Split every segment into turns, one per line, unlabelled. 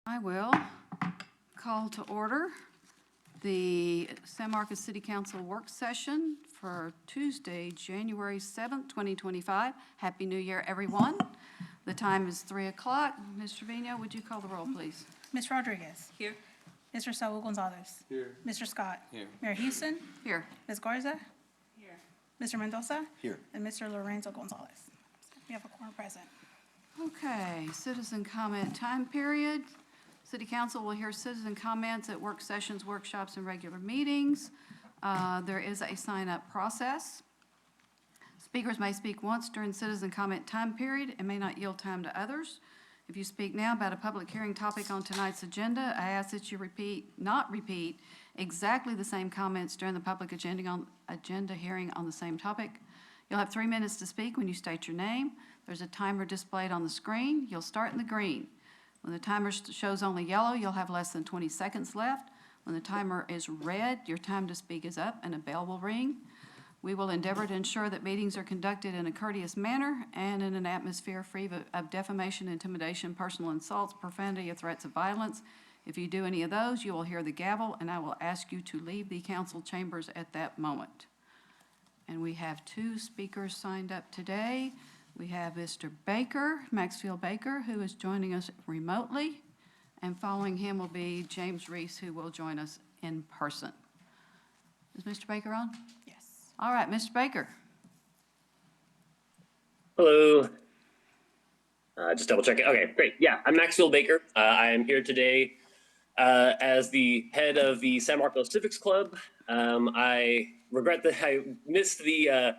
I will call to order the San Marcos City Council work session for Tuesday, January 7th, 2025. Happy New Year, everyone. The time is 3 o'clock. Ms. Trevino, would you call the roll, please?
Ms. Rodriguez.
Here.
Mr. Saul Gonzalez.
Here.
Mr. Scott.
Here.
Mayor Houston.
Here.
Ms. Garza.
Here.
Mr. Mendoza.
Here.
And Mr. Lorenzo Gonzalez. We have a quorum present.
Okay, citizen comment time period. City Council will hear citizen comments at work sessions, workshops, and regular meetings. There is a sign-up process. Speakers may speak once during citizen comment time period and may not yield time to others. If you speak now about a public hearing topic on tonight's agenda, I ask that you not repeat exactly the same comments during the public agenda hearing on the same topic. You'll have 3 minutes to speak when you state your name. There's a timer displayed on the screen. You'll start in the green. When the timer shows only yellow, you'll have less than 20 seconds left. When the timer is red, your time to speak is up and a bell will ring. We will endeavor to ensure that meetings are conducted in a courteous manner and in an atmosphere free of defamation, intimidation, personal insults, profanity, or threats of violence. If you do any of those, you will hear the gavel, and I will ask you to leave the council chambers at that moment. And we have 2 speakers signed up today. We have Mr. Baker, Maxfield Baker, who is joining us remotely, and following him will be James Reese, who will join us in person. Is Mr. Baker on?
Yes.
All right, Mr. Baker.
Hello. Just double checking. Okay, great. Yeah, I'm Maxfield Baker. I am here today as the head of the San Marcos Civics Club. I regret that I missed the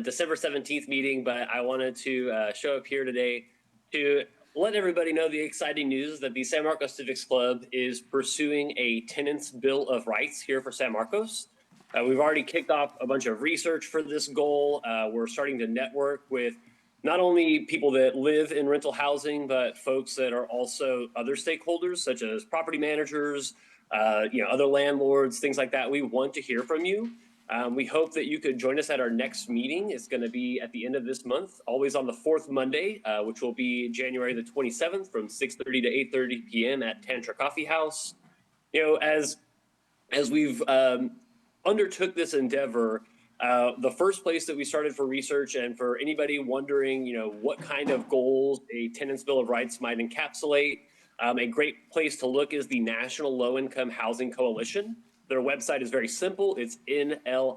December 17th meeting, but I wanted to show up here today to let everybody know the exciting news that the San Marcos Civics Club is pursuing a tenants' bill of rights here for San Marcos. We've already kicked off a bunch of research for this goal. We're starting to network with not only people that live in rental housing, but folks that are also other stakeholders, such as property managers, other landlords, things like that. We want to hear from you. We hope that you could join us at our next meeting. It's going to be at the end of this month, always on the 4th Monday, which will be January the 27th from 6:30 to 8:30 p.m. at Tantra Coffee House. As we've undertook this endeavor, the first place that we started for research, and for anybody wondering, what kind of goals a Tenants' Bill of Rights might encapsulate, a great place to look is the National Low Income Housing Coalition. Their website is very simple. It's nlihc.org.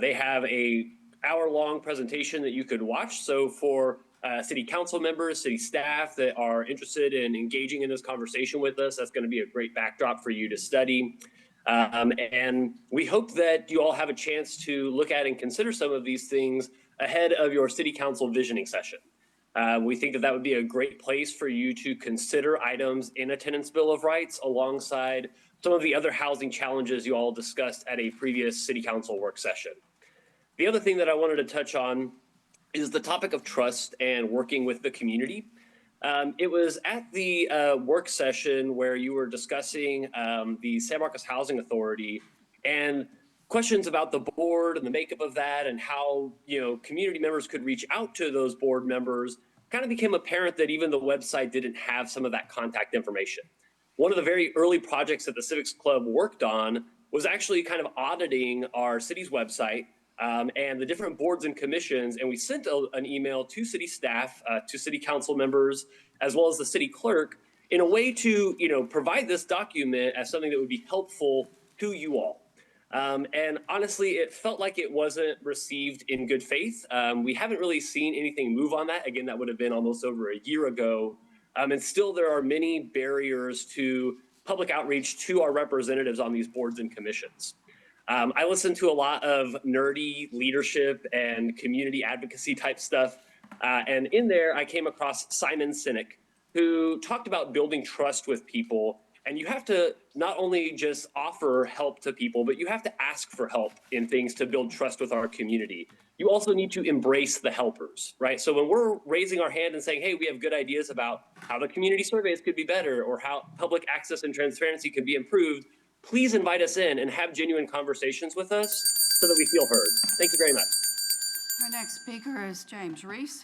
They have a hour-long presentation that you could watch. So for city council members, city staff that are interested in engaging in this conversation with us, that's going to be a great backdrop for you to study. And we hope that you all have a chance to look at and consider some of these things ahead of your city council visioning session. We think that would be a great place for you to consider items in a Tenants' Bill of Rights alongside some of the other housing challenges you all discussed at a previous city council work session. The other thing that I wanted to touch on is the topic of trust and working with the community. It was at the work session where you were discussing the San Marcos Housing Authority and questions about the board and the makeup of that, and how community members could reach out to those board members. Kind of became apparent that even the website didn't have some of that contact information. One of the very early projects that the Civics Club worked on was actually kind of auditing our city's website and the different boards and commissions, and we sent an email to city staff, to city council members, as well as the city clerk, in a way to provide this document as something that would be helpful to you all. And honestly, it felt like it wasn't received in good faith. We haven't really seen anything move on that. Again, that would have been almost over a year ago. And still there are many barriers to public outreach to our representatives on these boards and commissions. I listen to a lot of nerdy leadership and community advocacy type stuff. And in there, I came across Simon Sinek, who talked about building trust with people. And you have to not only just offer help to people, but you have to ask for help in things to build trust with our community. You also need to embrace the helpers, right? So when we're raising our hand and saying, hey, we have good ideas about how the community surveys could be better or how public access and transparency could be improved, please invite us in and have genuine conversations with us so that we feel heard. Thank you very much.
Our next speaker is James Reese.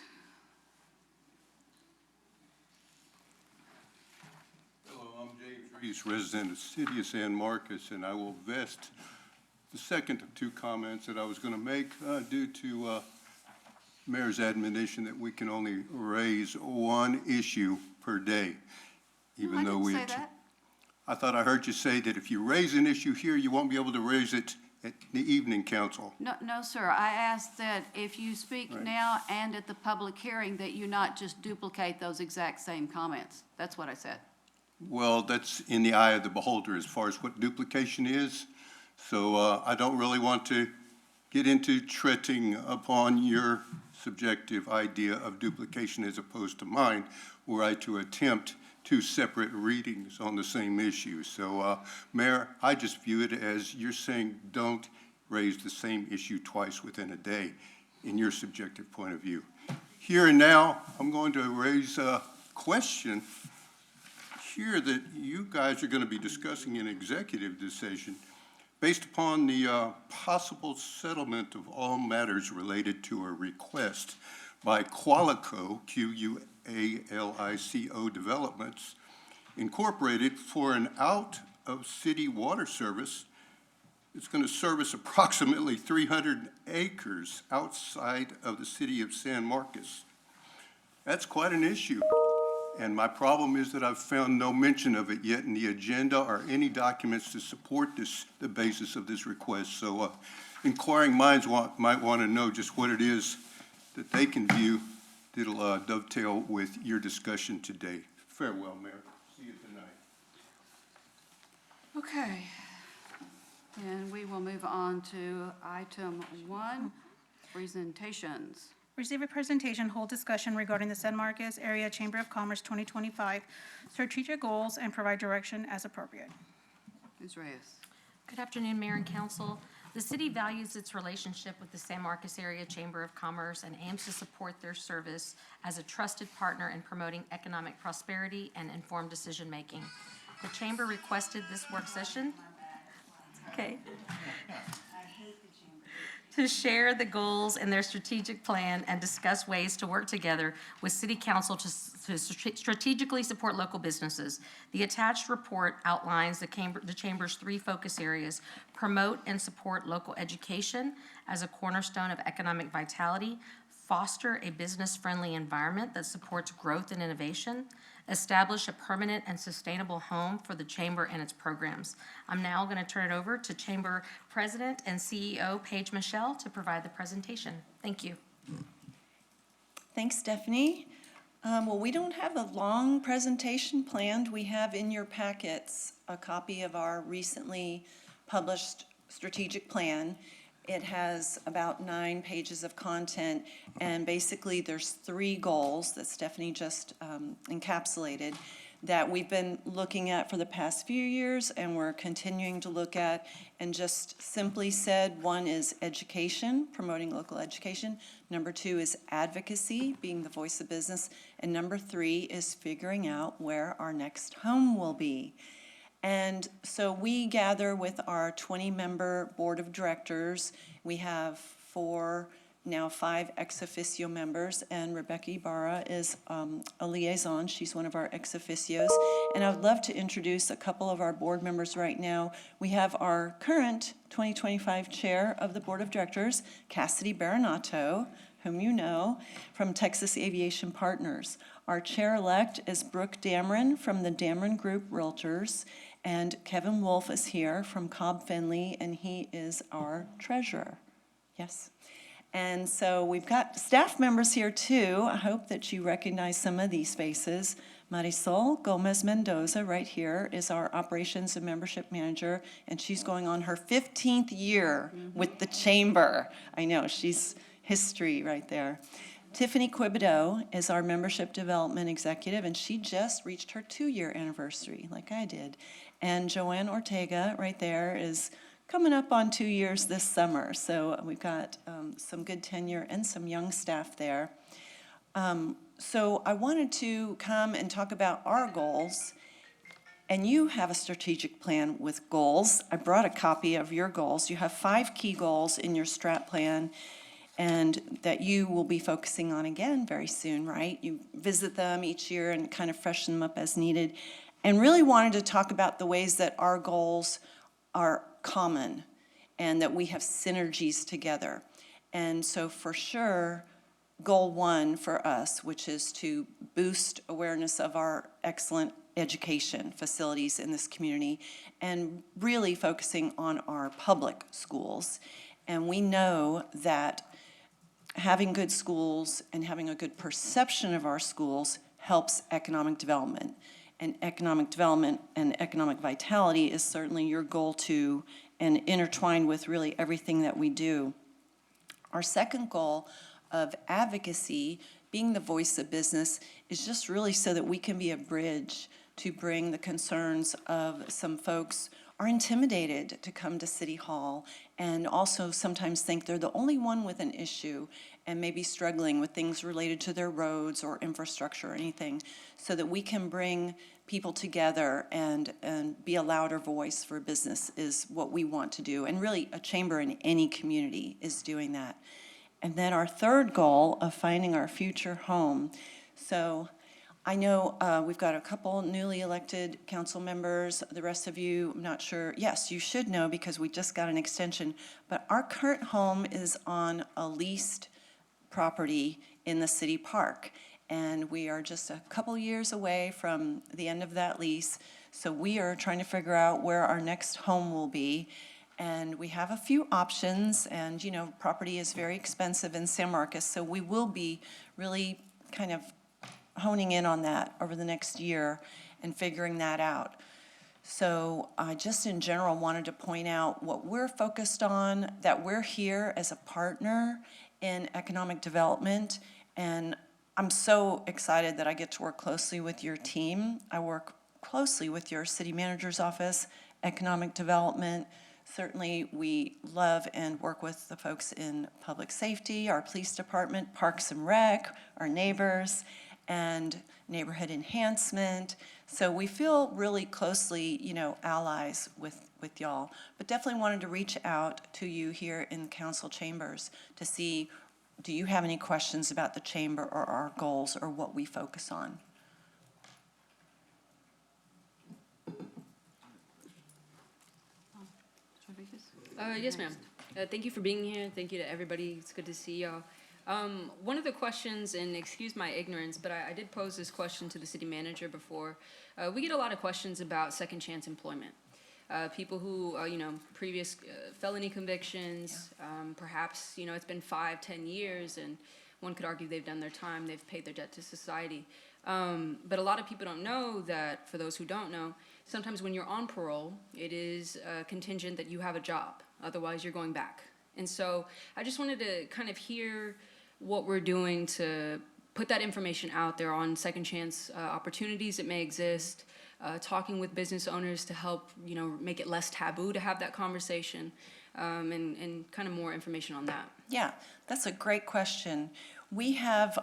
Rodriguez, resident of the city of San Marcos, and I will vest the second of two comments that I was going to make due to Mayor's admonition that we can only raise one issue per day, even
I
though
didn't
we.
say that.
I thought I heard you say that if you raise an issue here, you won't be able to raise it at the evening council.
No, sir. I asked that if you speak
Right.
now and at the public hearing, that you not just duplicate those exact same comments. That's what I said.
Well, that's in the eye of the beholder as far as what duplication is. So I don't really want to get into treading upon your subjective idea of duplication as opposed to mine, were I to attempt two separate readings on the same issue. So, Mayor, I just view it as you're saying don't raise the same issue twice within a day in your subjective point of view. Here and now, I'm going to raise a question here that you guys are going to be discussing in executive decision based upon the possible settlement of all matters related to a request by Qualico, Qualico Developments Incorporated, for an out-of-city water service. It's going to service approximately 300 acres outside of the city of San Marcos. That's quite an issue. And my problem is that I've found no mention of it yet in the agenda or any documents to support this, the basis of this request. So inquiring minds might want to know just what it is that they can view that'll dovetail with your discussion today. Farewell, Mayor. See you tonight.
Okay. And we will move on to item 1, presentations.
Receive a presentation, hold discussion regarding the San Marcos Area Chamber of Commerce 2025 strategic goals and provide direction as appropriate.
Ms. Reyes.
Good afternoon, Mayor and Council. The city values its relationship with the San Marcos Area Chamber of Commerce and aims to support their service as a trusted partner in promoting economic prosperity and informed decision-making. The Chamber requested this work session. Okay. To share the goals in their strategic plan and discuss ways to work together with City Council to strategically support local businesses. The attached report outlines the Chamber's 3 focus areas: promote and support local education as a cornerstone of economic vitality, foster a business-friendly environment that supports growth and innovation, establish a permanent and sustainable home for the Chamber and its programs. I'm now going to turn it over to Chamber President and CEO Paige Michelle to provide the presentation. Thank you.
Thanks, Stephanie. Well, we don't have a long presentation planned. We have in your packets a copy of our recently published strategic plan. It has about 9 pages of content, and basically there's 3 goals that Stephanie just encapsulated that we've been looking at for the past few years and we're continuing to look at. And just simply said, 1 is education, promoting local education. Number 2 is advocacy, being the voice of business. And number 3 is figuring out where our next home will be. And so we gather with our 20-member board of directors. We have 5 ex officio members, and Rebecca Ibarra is a liaison. She's one of our ex officios. And I would love to introduce a couple of our board members right now. We have our current 2025 chair of the board of directors, Cassidy Baranato, whom you know, from Texas Aviation Partners. Our chair-elect is Brooke Dameron from the Dameron Group Realtors, and Kevin Wolf is here from Cobb Finley, and he is our treasurer. Yes. And so we've got staff members here too. I hope that you recognize some of these faces. Marisol Gomez Mendoza, right here, is our operations and membership manager, and she's going on her 15th year with the chamber. I know, she's history right there. Tiffany Quibido is our membership development executive, and she just reached her 2-year anniversary, like I did. And Joanne Ortega, right there, is coming up on 2 years this summer. So we've got some good tenure and some young staff there. So I wanted to come and talk about our goals. And you have a strategic plan with goals. I brought a copy of your goals. You have 5 key goals in your strat plan, and that you will be focusing on again very soon, right? You visit them each year and kind of freshen them up as needed. and really wanted to talk about the ways that our goals are common and that we have synergies together. And so for sure, goal one for us, which is to boost awareness of our excellent education facilities in this community and really focusing on our public schools. And we know that having good schools and having a good perception of our schools helps economic development. And economic development and economic vitality is certainly your goal too, and intertwined with really everything that we do. Our second goal of advocacy, being the voice of business, is just really so that we can be a bridge to bring the concerns of some folks are intimidated to come to City Hall and also sometimes think they're the only one with an issue and maybe struggling with things related to their roads or infrastructure or anything, so that we can bring people together and be a louder voice for business is what we want to do. And really, a chamber in any community is doing that. And then our third goal of finding our future home. So I know we've got a couple newly elected council members. The rest of you, I'm not sure. Yes, you should know because we just got an extension. But our current home is on a leased property in the city park. And we are just a couple years away from the end of that lease. So we are trying to figure out where our next home will be. And we have a few options, and, you know, property is very expensive in San Marcos, so we will be really kind of honing in on that over the next year and figuring that out. So I just in general wanted to point out what we're focused on, that we're here as a partner in economic development, and I'm so excited that I get to work closely with your team. I work closely with your city manager's office, economic development. Certainly, we love and work with the folks in public safety, our police department, Parks and Rec, our neighbors, and neighborhood enhancement. So we feel really closely, you know, allies with y'all. But definitely wanted to reach out to you here in council chambers to see, do you have any questions about the chamber or our goals or what we focus on?
Yes, ma'am. Thank you for being here. Thank you to everybody. It's good to see y'all. One of the questions, and excuse my ignorance, but I did pose this question to the city manager before. We get a lot of questions about second chance employment. People who, you know, previous felony convictions, perhaps, you know, it's been 5-10 years, and one could argue they've done their time, they've paid their debt to society. But a lot of people don't know that, for those who don't know, sometimes when you're on parole, it is contingent that you have a job. Otherwise, you're going back. And so I just wanted to kind of hear what we're doing to put that information out there on second chance opportunities that may exist, talking with business owners to help, you know, make it less taboo to have that conversation, and kind of more information on that.
Yeah, that's a great question. We have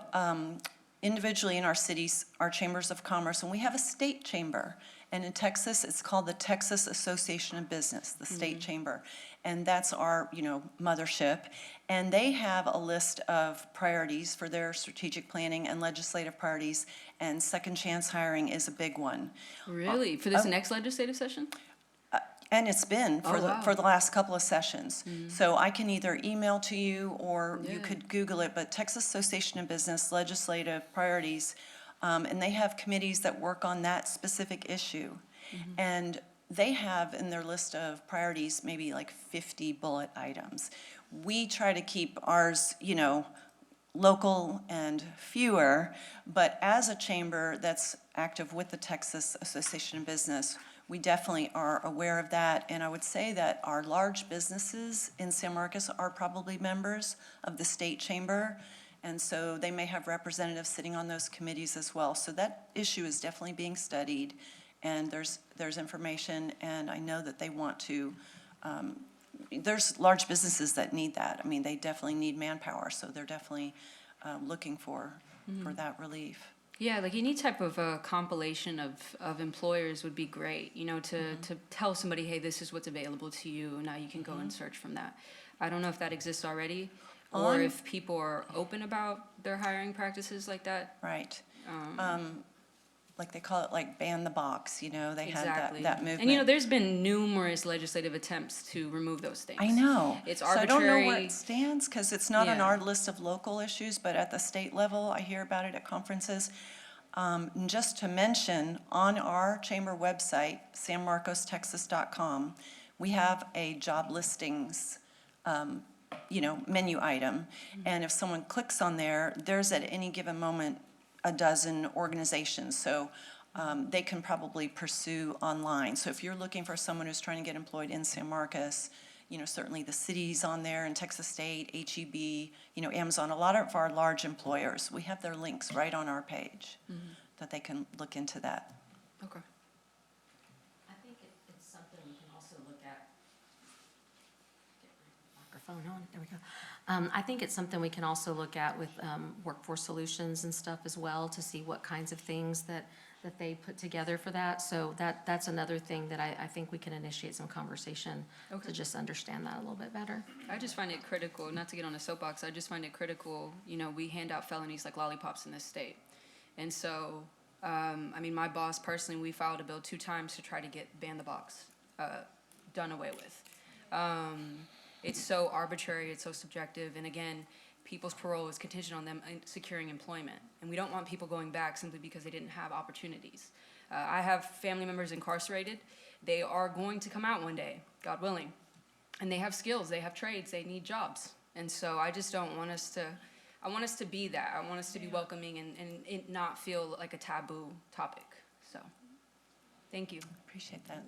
individually in our cities, our chambers of commerce, and we have a state chamber. And in Texas, it's called the Texas Association of Business, the state chamber. And that's our, you know, mothership. And they have a list of priorities for their strategic planning and legislative priorities, and second chance hiring is a big one.
Really? For this next legislative session?
And it's been for
Oh, wow.
for the last couple of sessions. So I can either email to you or you
Yeah.
could Google it, but Texas Association of Business Legislative Priorities, and they have committees that work on that specific issue. And they have in their list of priorities maybe like 50 bullet items. We try to keep ours, you know, local and fewer, but as a chamber that's active with the Texas Association of Business, we definitely are aware of that, and I would say that our large businesses in San Marcos are probably members of the state chamber, and so they may have representatives sitting on those committees as well. So that issue is definitely being studied, and there's information, and I know that they want to, there's large businesses that need that. I mean, they definitely need manpower, so they're definitely looking for that relief.
Yeah, like any type of compilation of employers would be great, you know, to tell somebody, hey, this is what's available to you, and now you can go and search from that. I don't know if that exists already, or if people are open about their hiring practices like that.
Right. like they call it like ban the box, you know, they had
Exactly.
that movement.
And you know, there's been numerous legislative attempts to remove those things.
I know.
It's
So I don't know where
arbitrary.
it stands, because it's not on
Yeah.
our list of local issues, but at the state level, I hear about it at conferences. And just to mention, on our chamber website, sanmarcostexas.com, we have a job listings, menu item. And if someone clicks on there, there's at any given moment a dozen organizations. So they can probably pursue online. So if you're looking for someone who's trying to get employed in San Marcos, certainly the city's on there, and Texas State, HEB, Amazon, a lot of our large employers, we have their links right on our page that they can look into that.
Okay.
I think it's something we can also look at. Get my microphone on, there we go. I think it's something we can also look at with Workforce Solutions and stuff as well, to see what kinds of things that they put together for that. So that's another thing that I think we can initiate some conversation
Okay.
to just understand that a little bit better.
I just find it critical, not to get on a soapbox, I just find it critical, we hand out felonies like lollipops in this state. And so, my boss personally, we filed a bill 2 times to try to get ban the box done away with. It's so arbitrary, it's so subjective, and again, people's parole is contingent on them securing employment. And we don't want people going back simply because they didn't have opportunities. I have family members incarcerated. They are going to come out one day, God willing. And they have skills, they have trades, they need jobs. And so I just don't want us to, I want us to be that. I want us to be welcoming and it not feel like a taboo topic. So, thank you.
Appreciate that.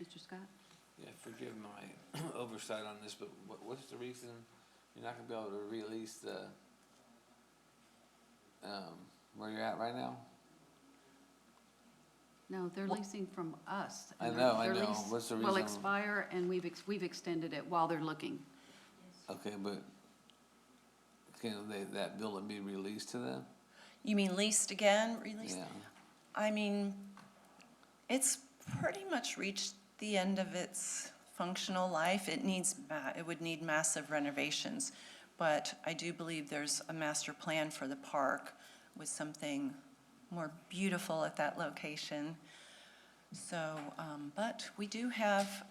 Mr. Scott?
Yeah, forgive my oversight on this, but what's the reason you're not gonna be able to release the, where you're at right now?
No, they're leasing from us.
I
and
know,
their
I know.
lease
What's the
will
reason?
expire, and we've extended it while they're looking.
Okay, but can that building be released to them?
You mean leased again, released?
Yeah,
I mean, it's pretty much reached the end of its functional life. It would need massive renovations. But I do believe there's a master plan for the park with something more beautiful at that location. So, but we do have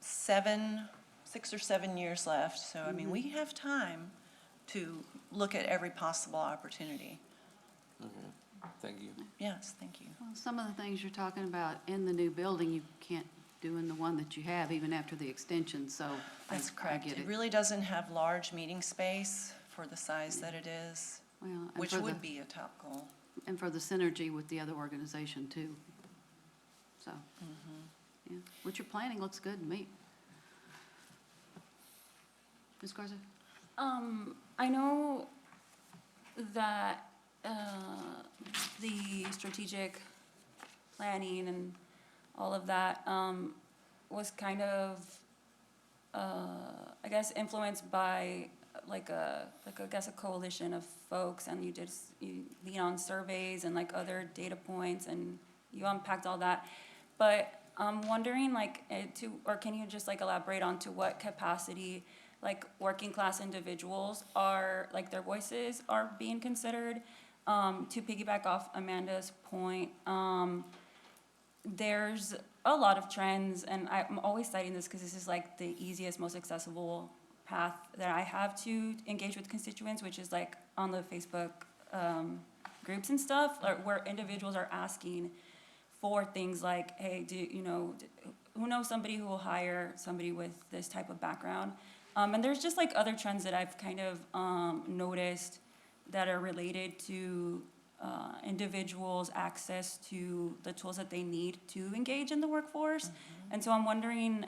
6 or 7 years left. So, I mean, we have time to look at every possible opportunity.
okay, thank you.
Yes, thank you.
Well, some of the things you're talking about in the new building, you can't do in the one that you have, even after the extension, so
That's
I
correct.
get
It
it.
really doesn't have large meeting space for the size that it is,
Well, and
which
for
would
the-
be a top goal.
And for the synergy with the other organization, too. So, yeah, what you're planning looks good to me. Ms. Garza?
I know that the strategic planning and all of that was kind of, I guess, influenced by I guess a coalition of folks, and you lean on surveys and like other data points, and you unpacked all that. But I'm wondering, or can you just like elaborate on to what capacity like working class individuals are, like their voices are being considered? To piggyback off Amanda's point, there's a lot of trends, and I'm always citing this because this is like the easiest, most accessible path that I have to engage with constituents, which is like on the Facebook groups and stuff, where individuals are asking for things like, hey, who knows somebody who will hire somebody with this type of background? And there's just like other trends that I've kind of noticed that are related to individuals' access to the tools that they need to engage in the workforce. And so I'm wondering,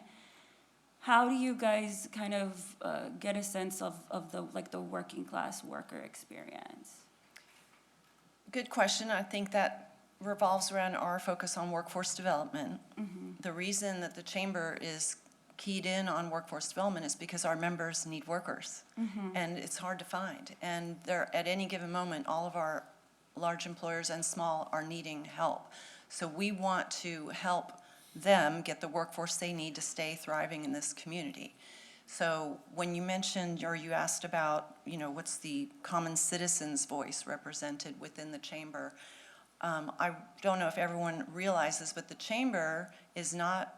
how do you guys kind of get a sense of the working class worker experience?
Good question. I think that revolves around our focus on workforce development. The reason that the chamber is keyed in on workforce development is because our members need workers, and it's hard to find. And at any given moment, all of our large employers and small are needing help. So we want to help them get the workforce they need to stay thriving in this community. So when you mentioned, or you asked about, what's the common citizen's voice represented within the chamber, I don't know if everyone realizes, but the chamber is not,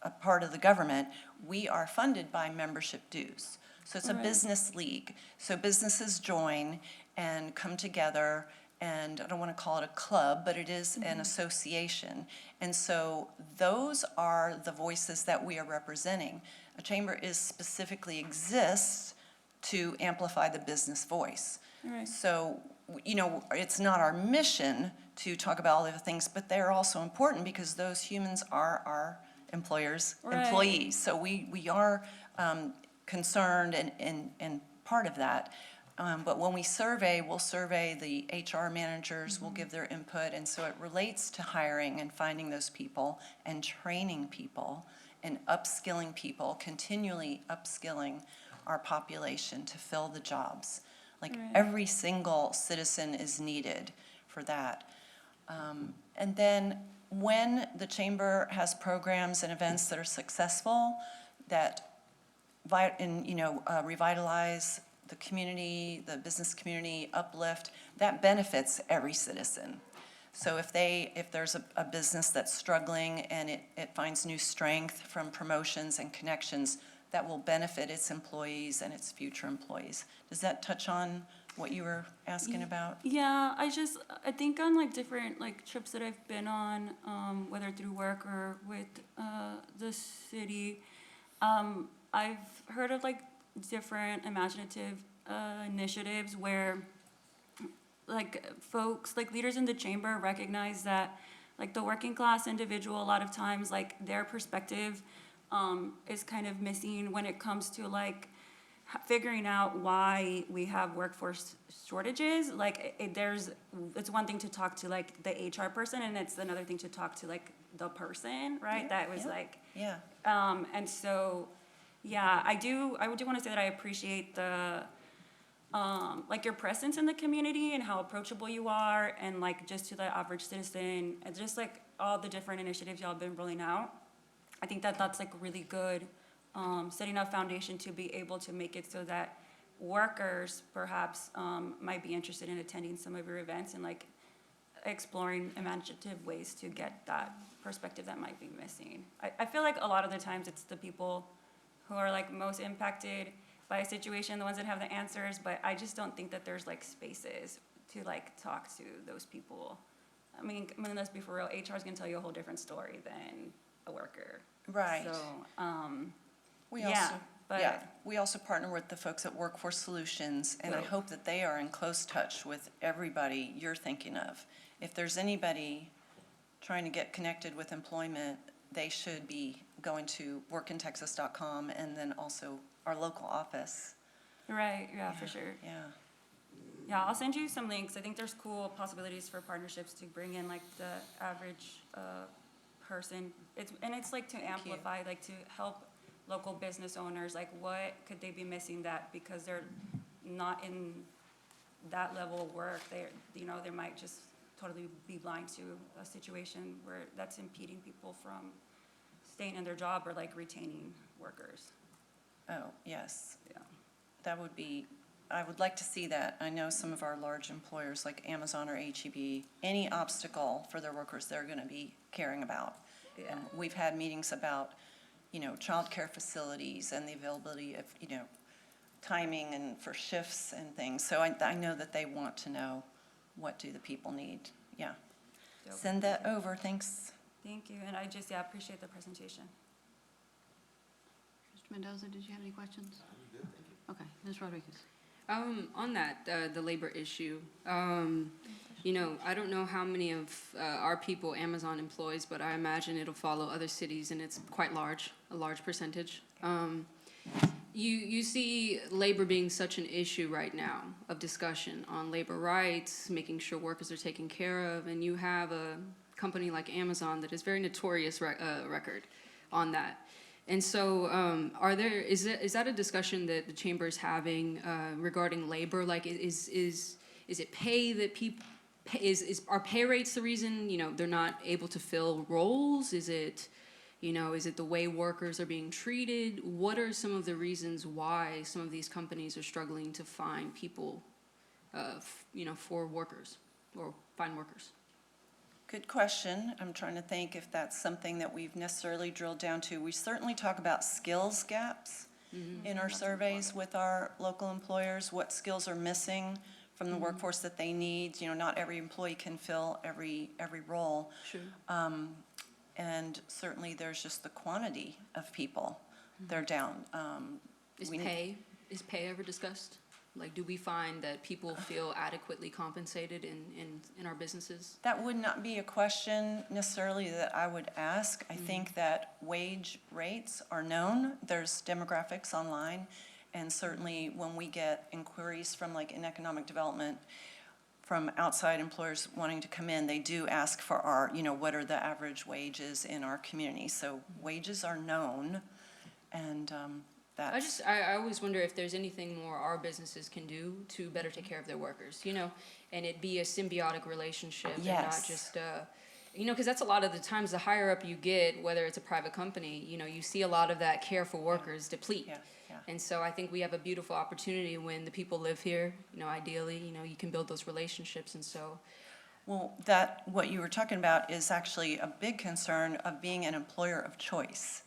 a part of the government. We are funded by membership dues. So it's a
Right.
business league. So businesses join and come together, and I don't want to call it a club, but it is an association. And so those are the voices that we are representing. A chamber specifically exists to amplify the business voice.
Right.
So, it's not our mission to talk about all the things, but they're also important because those humans are our employers'
Right.
employees. So we are concerned and part of that. But when we survey, we'll survey the HR managers, we'll give their input, and so it relates to hiring and finding those people and training people and upskilling people, continually upskilling our population to fill the jobs. Like,
Right.
every single citizen is needed for that. And then when the chamber has programs and events that are successful, that revitalize the community, the business community, uplift, that benefits every citizen. So if there's a business that's struggling and it finds new strength from promotions and connections, that will benefit its employees and its future employees. Does that touch on what you were asking about?
Yeah, I think on like different like trips that I've been on, whether through work or with the city, I've heard of like different imaginative initiatives where like folks, like leaders in the chamber recognize that like the working class individual, a lot of times like their perspective is kind of missing when it comes to like figuring out why we have workforce shortages. Like it's one thing to talk to like the HR person, and it's another thing to talk to like the person, right?
Yeah,
That was
yeah.
like,
Yeah.
and so, yeah, I do want to say that I appreciate the, like your presence in the community and how approachable you are, and like just to the average citizen, and just like all the different initiatives y'all have been rolling out. I think that that's like really good, setting a foundation to be able to make it so that workers perhaps might be interested in attending some of your events and like exploring imaginative ways to get that perspective that might be missing. I feel like a lot of the times it's the people who are like most impacted by a situation, the ones that have the answers, but I just don't think that there's like spaces to like talk to those people. I mean, let's be for real, HR is gonna tell you a whole different story than a worker.
Right.
So,
We
yeah,
also,
but-
we also partner with the folks at Workforce Solutions, and I
Good.
hope that they are in close touch with everybody you're thinking of. If there's anybody trying to get connected with employment, they should be going to workintexas.com and then also our local office.
right, yeah, for sure.
Yeah.
Yeah, I'll send you some links. I think there's cool possibilities for partnerships to bring in like the average person. It's like to
you.
amplify, like to help local business owners, like what could they be missing that because they're not in that level of work, they might just totally be blind to a situation where that's impeding people from staying in their job or like retaining workers.
Oh, yes.
Yeah.
That would be, I would like to see that. I know some of our large employers like Amazon or HEB, any obstacle for their workers, they're going to be caring about.
Yeah.
And we've had meetings about, childcare facilities and the availability of, timing and for shifts and things. So I know that they want to know what do the people need. Yeah.
Dope.
Send that over. Thanks.
Thank you, and I just, appreciate the presentation.
Mr. Mendoza, did you have any questions? Okay, Ms. Rodriguez.
On that, the labor issue, I don't know how many of our people Amazon employs, but I imagine it'll follow other cities, and it's quite a large percentage. You see labor being such an issue right now of discussion on labor rights, making sure workers are taken care of, and you have a company like Amazon that is very notorious record on that. And so, is that a discussion that the chamber is having regarding labor? Like, is it pay that people? Are pay rates the reason they're not able to fill roles? Is it the way workers are being treated? What are some of the reasons why some of these companies are struggling to find people, for workers? or find workers?
Good question. I'm trying to think if that's something that we've necessarily drilled down to. We certainly talk about skills gaps in our surveys with our local employers, what skills are missing from the workforce that they need. You know, not every employee can fill every role.
Sure.
And certainly there's just the quantity of people. They're down.
Is
we need-
pay ever discussed? Like, do we find that people feel adequately compensated in our businesses?
That would not be a question necessarily that I would ask. I think that wage rates are known. There's demographics online. And certainly when we get inquiries from like in economic development, from outside employers wanting to come in, they do ask for our, you know, what are the average wages in our community? So wages are known, and that's.
I always wonder if there's anything more our businesses can do to better take care of their workers, you know, and it be a symbiotic relationship and not
Yes.
just, you know, because that's a lot of the times the higher up you get, whether it's a private company, you know, you see a lot of that care for workers deplete.
Yeah, yeah.
And so I think we have a beautiful opportunity when the people live here, you know, ideally, you know, you can build those relationships, and so.
Well, what you were talking about is actually a big concern of being an employer of choice.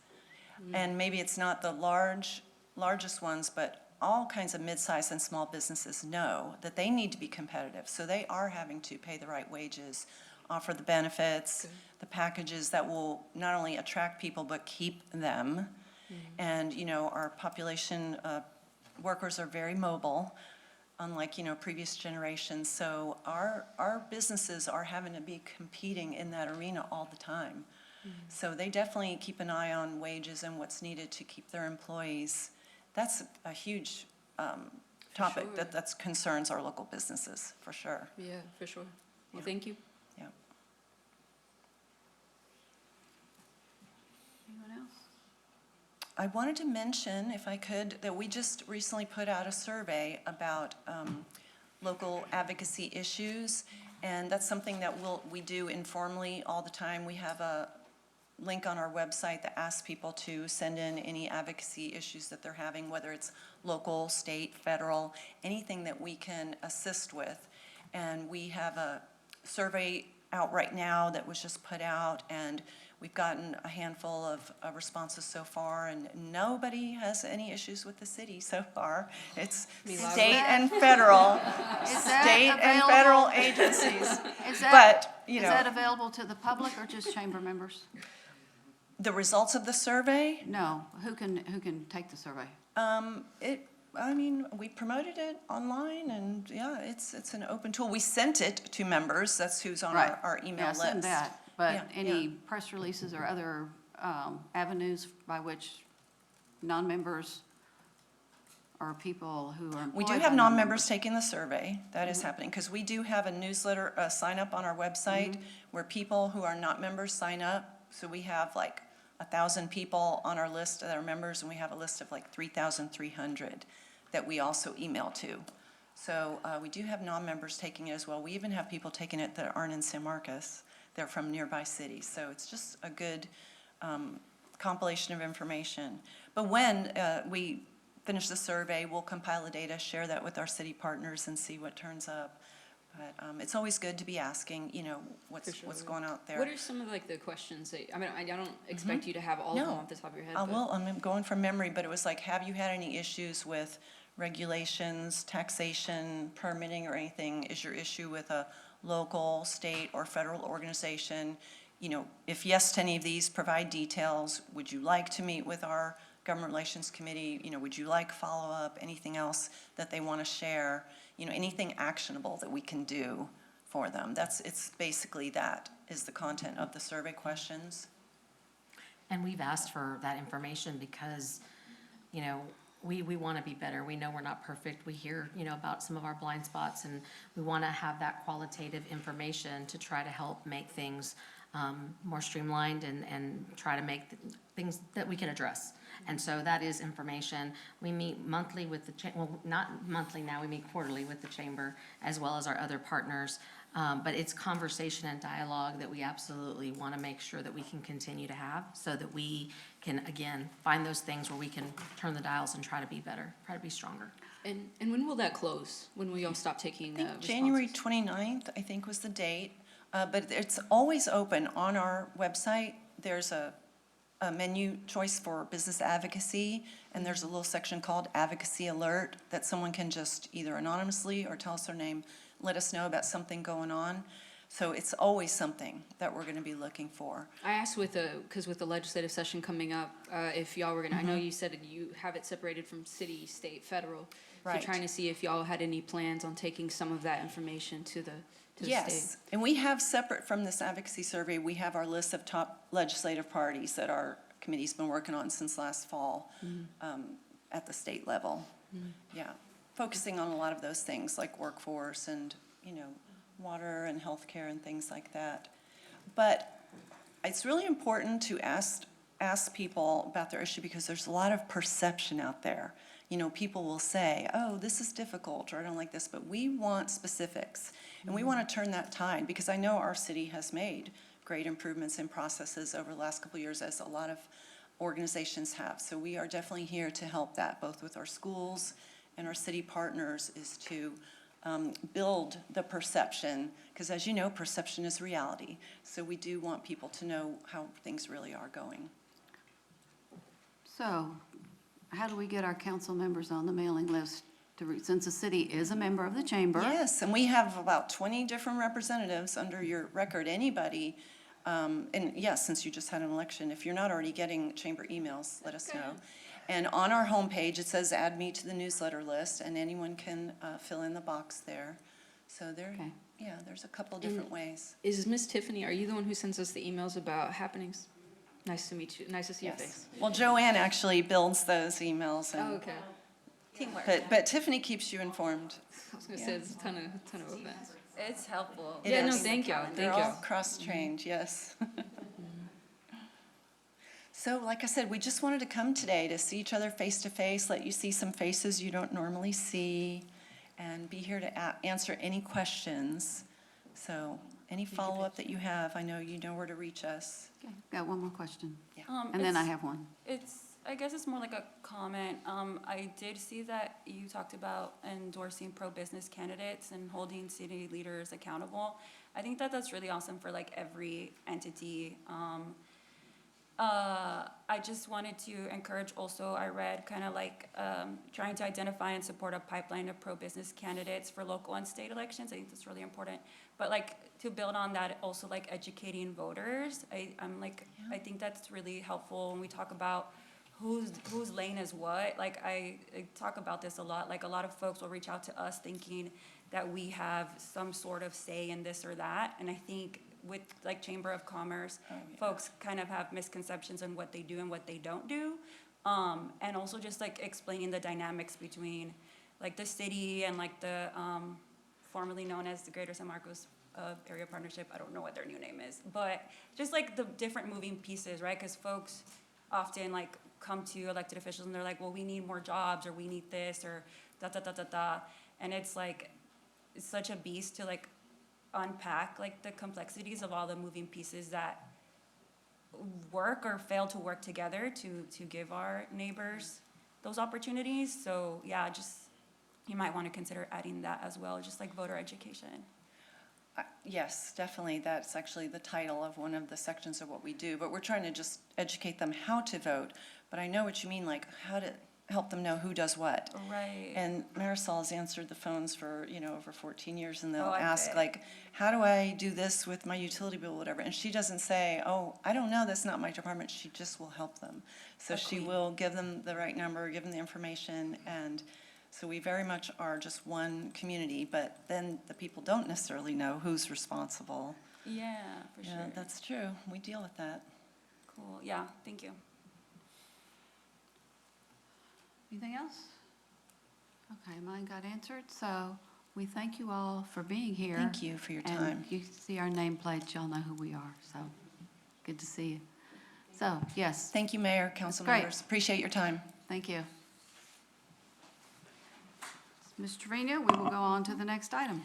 And maybe it's not the largest ones, but all kinds of mid-sized and small businesses know that they need to be competitive. So they are having to pay the right wages, offer the benefits, the packages that will not only attract people, but keep them. And, you know, our population, workers are very mobile, unlike, you know, previous generations. So our businesses are having to be competing in that arena all the time. So they definitely keep an eye on wages and what's needed to keep their employees. That's a huge topic
sure.
that concerns our local businesses, for sure.
Yeah, for sure. Well, thank you.
Yeah.
Anyone else?
I wanted to mention, if I could, that we just recently put out a survey about local advocacy issues, and that's something that we do informally all the time. We have a link on our website that asks people to send in any advocacy issues that they're having, whether it's local, state, federal, anything that we can assist with. And we have a survey out right now that was just put out, and we've gotten a handful of responses so far, and nobody has any issues with the city so far. It's
Me loud.
state and federal,
Is that
state and
available?
federal agencies.
Is that,
But, you
is
know,
that available to the public or just chamber members?
the results of the survey,
No, who can take the survey?
we promoted it online, and yeah, it's an open tool. We sent it to members, that's who's on
Right.
our email
Yeah,
list.
send that, but
Yeah,
any
yeah.
press releases or other avenues by which non-members or people who are employed
We do
by
have non-members taking the survey, that is happening, because we do have a newsletter, sign up on our website, where people who are not members sign up. So we have like 1,000 people on our list that are members, and we have a list of like 3,300 that we also email to. So we do have non-members taking it as well. We even have people taking it that aren't in San Marcos. They're from nearby cities. So it's just a good compilation of information. But when we finish the survey, we'll compile the data, share that with our city partners, and see what turns up. But it's always good to be asking, you know, what's going out there.
What are some of like the questions that, I mean, I don't expect you to have all of them
No.
off the top of your head,
I
but.
will, I'm going from memory, but it was like, have you had any issues with regulations, taxation, permitting, or anything? Is your issue with a local, state, or federal organization? You know, if yes to any of these, provide details. Would you like to meet with our Government Relations Committee? You know, would you like follow-up? Anything else that they want to share? You know, anything actionable that we can do for them. It's basically that is the content of the survey questions.
And we've asked for that information because, you know, we want to be better. We know we're not perfect. We hear, you know, about some of our blind spots, and we want to have that qualitative information to try to help make things more streamlined and try to make things that we can address. And so that is information. We meet monthly with well, not monthly now, we meet quarterly with the chamber as well as our other partners. But it's conversation and dialogue that we absolutely want to make sure that we can continue to have so that we can, again, find those things where we can turn the dials and try to be better, try to be stronger.
And when will that close? When will y'all stop taking
I think
responses?
January 29th, I think was the date, but it's always open on our website. There's a menu choice for business advocacy, and there's a little section called Advocacy Alert that someone can just either anonymously or tell us their name, let us know about something going on. So it's always something that we're going to be looking for.
I asked because with the legislative session coming up, if y'all were gonna, I know you said you have it separated from city, state, federal. So
Right.
trying to see if y'all had any plans on taking some of that information to the state.
Yes, and we have separate from this advocacy survey, we have our list of top legislative parties that our committee's been working on since last fall at the state level. Yeah, focusing on a lot of those things like workforce and, water and healthcare and things like that. But it's really important to ask people about their issue because there's a lot of perception out there. People will say, oh, this is difficult, or I don't like this, but we want specifics. And we want to turn that tide, because I know our city has made great improvements in processes over the last couple of years, as a lot of organizations have. So we are definitely here to help that, both with our schools and our city partners, is to build the perception, because as you know, perception is reality. So we do want people to know how things really are going.
So, how do we get our council members on the mailing list since the city is a member of the chamber?
Yes, and we have about 20 different representatives under your record. Anybody, and yes, since you just had an election, if you're not already getting chamber emails, let us know. And on our homepage, it says add me to the newsletter list, and anyone can fill in the box there. So
Okay.
there's a couple different ways.
Is Miss Tiffany, are you the one who sends us the emails about happenings? Nice to meet you, nice to see your face.
Yes. Well, Joanne actually builds those emails,
Oh,
and,
okay.
Teamwork.
but Tiffany keeps you informed.
I was gonna say, it's a ton of events.
It's helpful.
It
Yeah, no,
is.
thank y'all,
They're
thank
all
y'all.
cross-trained, yes. So, like I said, we just wanted to come today to see each other face to face, let you see some faces you don't normally see, and be here to answer any questions. So, any follow-up that you have, I know you know where to reach us.
Okay, got one more question,
Um,
and then I
it's-
have one.
I guess it's more like a comment. I did see that you talked about endorsing pro-business candidates and holding city leaders accountable. I think that that's really awesome for like every entity. I just wanted to encourage also, I read kind of like trying to identify and support a pipeline of pro-business candidates for local and state elections. I think that's really important. But like to build on that, also like educating voters. I think that's really helpful when we talk about whose lane is what. Like I talk about this a lot. Like a lot of folks will reach out to us thinking that we have some sort of say in this or that. And I think with like Chamber of Commerce, folks kind of have misconceptions on what they do and what they don't do. And also just like explaining the dynamics between like the city and like the formerly known as the Greater San Marcos Area Partnership. I don't know what their new name is, but just like the different moving pieces, right? Because folks often like come to elected officials and they're like, well, we need more jobs, or we need this, or da da da da da. And it's like, it's such a beast to like unpack like the complexities of all the moving pieces that work or fail to work together to give our neighbors those opportunities. So yeah, just you might want to consider adding that as well, just like voter education.
Yes, definitely. That's actually the title of one of the sections of what we do. But we're trying to just educate them how to vote. But I know what you mean, like how to help them know who does what.
Right.
And Marisol has answered the phones for, over 14 years, and they'll
Oh, I
ask
bet.
like, how do I do this with my utility bill, whatever? And she doesn't say, oh, I don't know, that's not my department. She just will help them. So
A
she
queen.
will give them the right number, give them the information, and so we very much are just one community, but then the people don't necessarily know who's responsible.
Yeah, for
Yeah,
sure.
that's true. We deal with that.
Cool. Yeah, thank you.
Anything else? Okay, mine got answered, so we thank you all for being here.
Thank you for your
And
time.
you see our nameplates, y'all know who we are, so good to see you. So, yes,
Thank you, Mayor, council
great.
members. Appreciate your time.
thank you. Ms. Trevino, we will go on to the next item.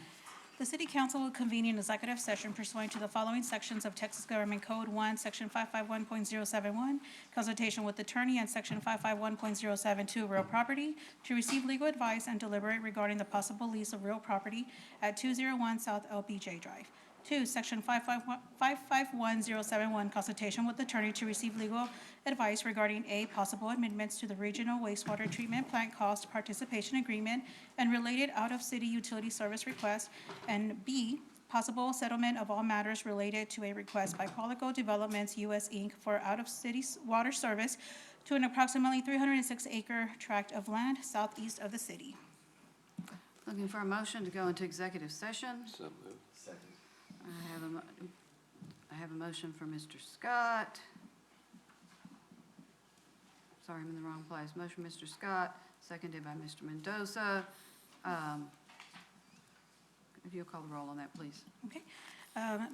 The City Council will convene an executive session pursuant to the following sections of Texas Government Code 1, Section 551.071, consultation with attorney, and Section 551.072, real property, to receive legal advice and deliberate regarding the possible lease of real property at 201 South LBJ Drive. 2, Section 551.071, consultation with attorney to receive legal advice regarding A, possible amendments to the regional wastewater treatment plant cost participation agreement and related out-of-city utility service request, and B, possible settlement of all matters related to a request by Qualico Developments U.S. Inc. for out-of-city water service to an approximately 306-acre tract of land southeast of the city.
Looking for a motion to go into executive session.
So moved.
I have a motion for Mr. Scott. Sorry, I'm in the wrong place. Motion, Mr. Scott, seconded by Mr. Mendoza. If you'll call the roll on that, please.
Okay.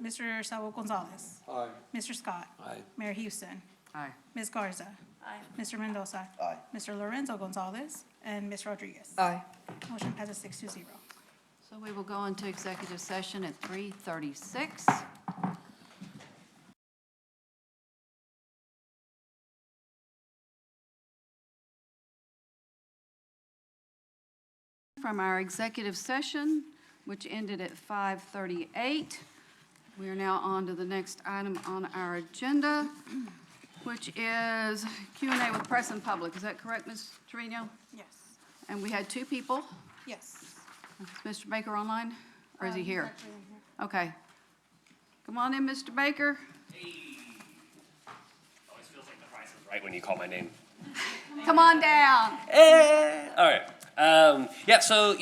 Mr. Saul Gonzalez.
Aye.
Mr. Scott.
Aye.
Mayor Houston.
Aye.
Ms. Garza.
Aye.
Mr. Mendoza.
Aye.
Mr. Lorenzo Gonzalez. And Ms. Rodriguez.
Aye.
Motion passes 6-0.
So we will go into executive session at 3:36. From our executive session, which ended at 5:38, we are now on to the next item on our agenda, which is Q&A with press and public. Is that correct, Ms. Trevino?
Yes.
And we had two people.
Yes.
Is Mr. Baker online, or is he
He's
here?
actually in here.
Okay. Come on in, Mr. Baker.
Always feels like the price is right when you call my name.
Come on down.
All right. Yeah, so,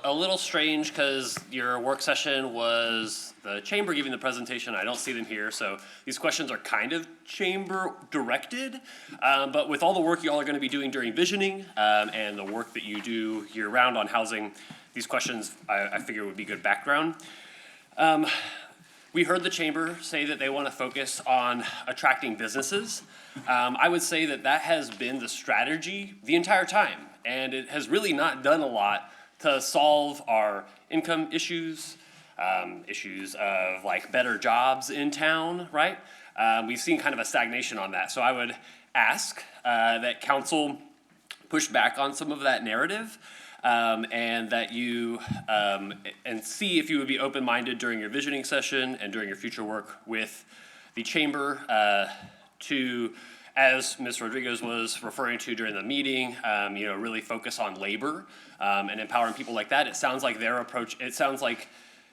a little strange because your work session was the chamber giving the presentation. I don't see them here, so these questions are kind of chamber directed. But with all the work you all are going to be doing during visioning and the work that you do year round on housing, these questions I figure would be good background. We heard the chamber say that they want to focus on attracting businesses. I would say that has been the strategy the entire time, and it has really not done a lot to solve our income issues, issues of like better jobs in town, right? We've seen kind of a stagnation on that. So I would ask that council push back on some of that narrative. And that you, and see if you would be open-minded during your visioning session and during your future work with the chamber to, as Ms. Rodriguez was referring to during the meeting, really focus on labor and empowering people like that. It sounds like their approach, it sounds like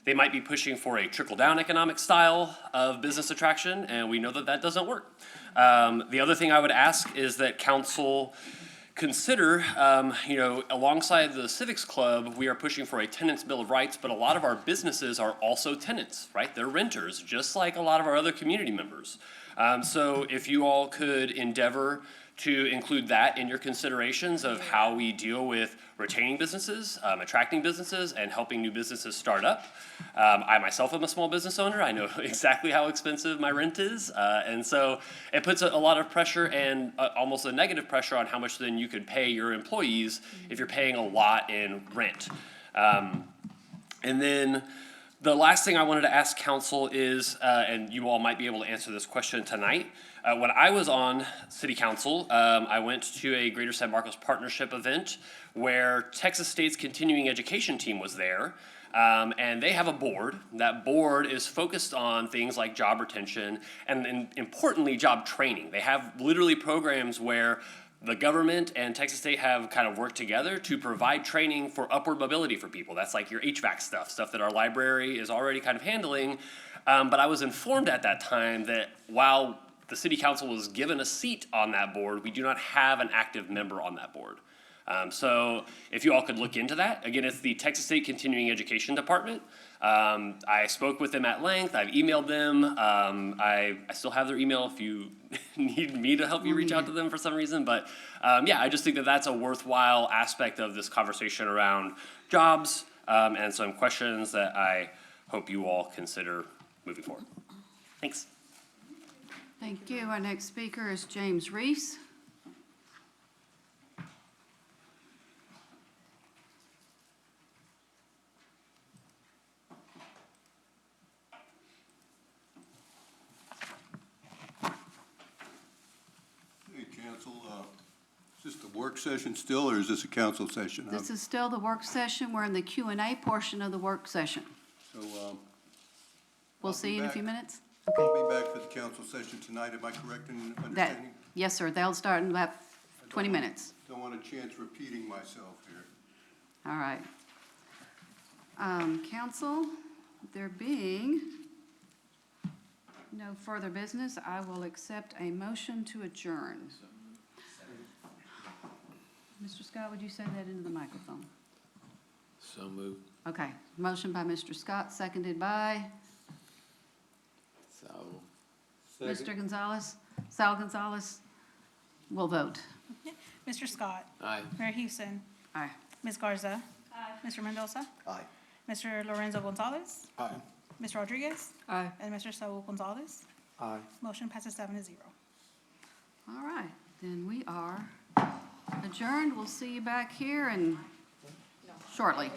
they might be pushing for a trickle-down economic style of business attraction, and we know that doesn't work. The other thing I would ask is that council consider, alongside the Civics Club, we are pushing for a tenants' bill of rights, but a lot of our businesses are also tenants, right? They're renters, just like a lot of our other community members. So if you all could endeavor to include that in your considerations of how we deal with retaining businesses, attracting businesses, and helping new businesses start up. I myself am a small business owner. I know exactly how expensive my rent is. And so it puts a lot of pressure and almost a negative pressure on how much then you could pay your employees if you're paying a lot in rent. And then the last thing I wanted to ask council is, and you all might be able to answer this question tonight, when I was on city council, I went to a Greater San Marcos Partnership event where Texas State's continuing education team was there. And they have a board. That board is focused on things like job retention and importantly, job training. They have literally programs where the government and Texas State have kind of worked together to provide training for upward mobility for people. That's like your HVAC stuff that our library is already kind of handling. But I was informed at that time that while the city council was given a seat on that board, we do not have an active member on that board. So if you all could look into that. Again, it's the Texas State Continuing Education Department. I spoke with them at length. I've emailed them. I still have their email if you need me to help you reach out to them for some reason. But I just think that that's a worthwhile aspect of this conversation around jobs and some questions that I hope you all consider moving forward. Thanks.
Thank you. Our next speaker is James Reese.
council, is this the work session still, or is this a council session?
This is still the work session. We're in the Q&A portion of the work session.
So,
We'll
I'll
see
be
you in a
back.
few minutes.
I'll be back for the council session tonight, am I correct in
That,
understanding?
yes, sir. They'll start in about 20 minutes.
Don't want a chance repeating myself here.
All right. Council, there being no further business, I will accept a motion to adjourn. Mr. Scott, would you say that into the microphone?
So moved.
Okay, motion by Mr. Scott, seconded by
So.
Mr. Gonzalez. Sal Gonzalez will vote.
Mr. Scott,
Aye.
Mayor Houston,
Aye.
Ms. Garza. Mr. Mendoza.
Aye.
Mr. Lorenzo Gonzalez.
Aye.
Mr. Rodriguez.
Aye.
And Mr. Saul Gonzalez.
Aye.
Motion passes 7-0.
All right, then we are adjourned. We'll see you back here and shortly.